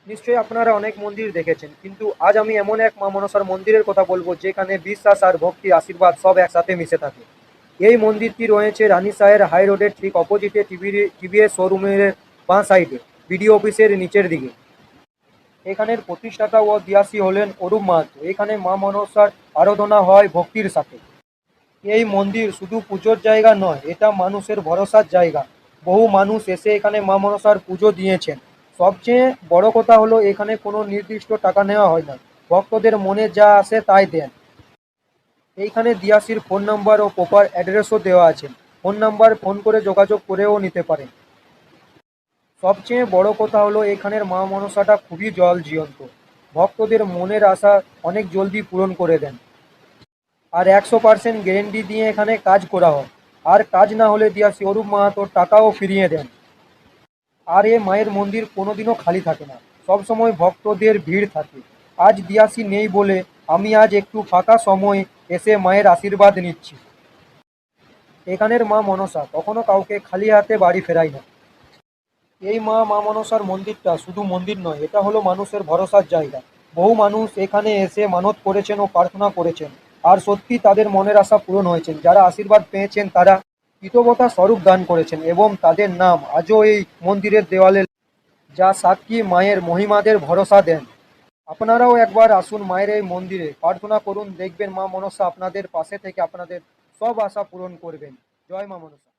নিশ্চয়ই আপনারা অনেক মন্দির দেখেছেন, কিন্তু আজ আমি এমন এক মা মনসার মন্দিরের কথা বলবো যেখানে বিশ্বাস আর ভক্তি আশীর্বাদ সব একসাথে মিশে থাকে। এই মন্দিরটি রয়েছে রানীসাহের হাই রোডের ঠিক অপোজিটে টিভিএস শোরুমের বাঁ সাইডে, বিডিও অফিসের নিচের দিকে। এখানের প্রতিষ্ঠাতা ও দিয়াসী হলেন অরূপ মাহাতো। এখানে মা মনসার আরাধনা হয় ভক্তির সাথে। এই মন্দির শুধু পুজোর জায়গা নয়, এটা মানুষের ভরসার জায়গা। বহু মানুষ এসে এখানে মা মনসার পুজো দিয়েছেন। সবচেয়ে বড় কথা হলো এখানে কোনো নির্দিষ্ট টাকা নেওয়া হয় না, ভক্তদের মনে যা আসে তাই দেন। এইখানে দিয়াসির ফোন নাম্বার ও প্রপার অ্যাড্রেসও দেওয়া আছে। ফোন নাম্বার ফোন করে যোগাযোগ করেও নিতে পারেন। সবচেয়ে বড় কথা হলো এখানের মা মনসাটা খুবই জল জীবন্ত। ভক্তদের মনের আশা অনেক জলদি পূরণ করে দেন। আর 100% গ্যারেন্টি দিয়ে এখানে কাজ করা হয়। আর কাজ না হলে দিয়াসি অরূপ মাহাতোর টাকাও ফিরিয়ে দেন। আর এ মায়ের মন্দির কোনোদিনও খালি থাকে না, সবসময় ভক্তদের ভিড় থাকে। আজ দিয়াসি নেই বলে আমি আজ একটু ফাঁকা সময় এসে মায়ের আশীর্বাদ নিচ্ছি। এখানের মা মনসা কখনো কাউকে খালি হাতে বাড়ি ফেরায় না। এই মা মনসার মন্দিরটা শুধু মন্দির নয়, এটা হলো মানুষের ভরসার জায়গা। বহু মানুষ এখানে এসে মানত করেছেন ও প্রার্থনা করেছেন, আর সত্যি তাদের মনের আশা পূরণ হয়েছেন। যারা আশীর্বাদ পেয়েছেন তারা কৃতজ্ঞতা স্বরূপ দান করেছেন এবং তাদের নাম আজও এই মন্দিরের দেওয়ালে, যা সাক্ষী মায়ের মহিমাদের ভরসা দেন। আপনারাও একবার আসুন মায়ের এই মন্দিরে, প্রার্থনা করুন, দেখবেন মা মনসা আপনাদের পাশে থেকে আপনাদের সব আশা পূরণ করবেন। জয় মা মনসা।